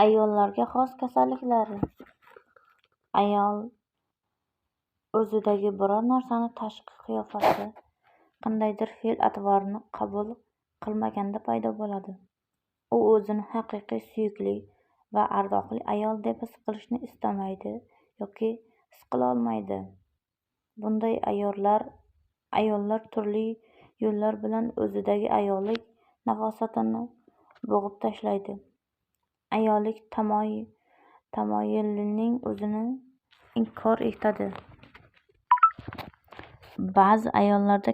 Ayollarga xos kasalliklari. Ayol o'zidagi biror narsani tashqi qiyofasi, qandaydir fe'l-atvorini qabul qilmaganda paydo bo'ladi. U o'zini haqiqiy suyukli va ardoqli ayol deb his qilishni istamaydi yoki his qila olmaydi. Bunday ayollar turli yo'llar bilan o'zidagi ayollik nafosatini bo'g'ib tashlaydi. Ayollik tamoyilining o'zini inkor etadi. Ba'zi ayollarda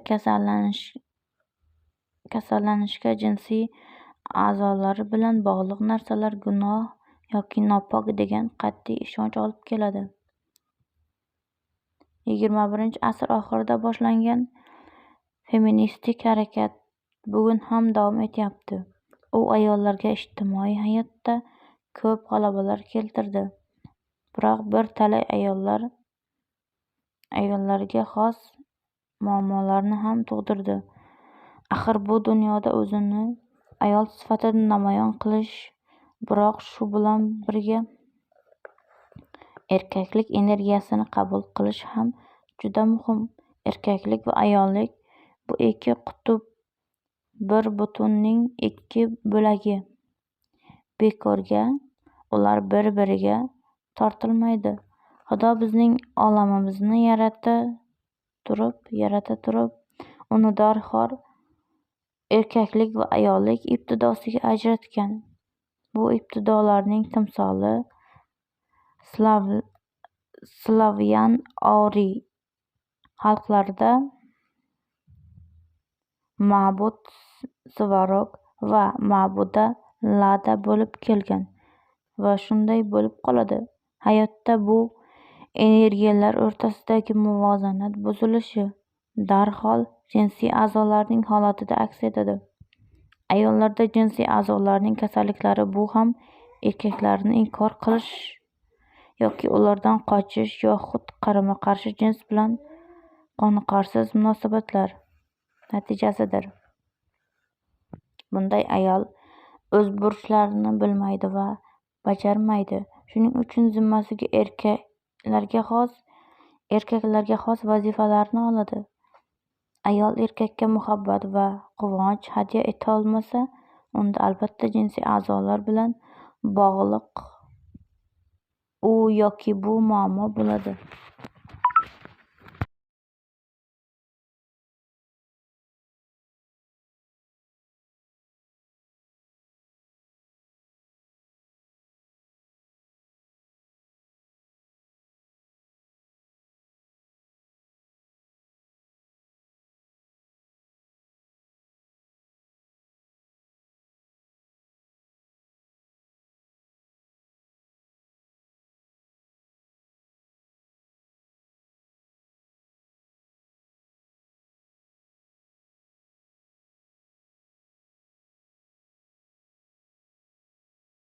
kasallanishga jinsiy a'zolari bilan bog'liq narsalar gunoh yoki nopok degan qat'iy ishonch olib keladi. 21-asr oxirida boshlangan feministik harakat bugun ham davom etyapti. U ayollarga ijtimoiy hayotda ko'p g'alabalar keltirdi, biroq bir talay ayollarga xos muammolarni ham tug'dirdi. Axir bu dunyoda o'zini ayol sifatida namoyon qilish, biroq shu bilan birga erkaklik energiyasini qabul qilish ham juda muhim. Erkaklik va ayollik bu ikki qutb bir butunning ikki bo'lagi. Bekorga ular bir-biriga tortilmaydi. Xudo bizning olamimizni yarata turib, uni darhol erkaklik va ayollik ibtidosiga ajratgan. Bu ibtidolarning timsoli slavyan oriy xalqlarida ma'bud Svarog va ma'buda Lada bo'lib kelgan va shunday bo'lib qoladi. Hayotda bu energiyalar o'rtasidagi muvozanat buzilishi darhol jinsiy a'zolarning holatida aks etadi. Ayollarda jinsiy a'zolarning kasalliklari bu ham erkaklarni inkor qilish yoki ulardan qochish yoxud qarama-qarshi jins bilan qoniqarsiz munosabatlar natijasidir. Bunday ayol o'z burchlarini bilmaydi va bajarmaydi. Shuning uchun zimmasiga erkaklarga xos vazifalarni oladi. Ayol erkakka muhabbat va quvonch hadya eta olmasa, unda albatta jinsiy a'zolar bilan bog'liq u yoki bu muammo bo'ladi.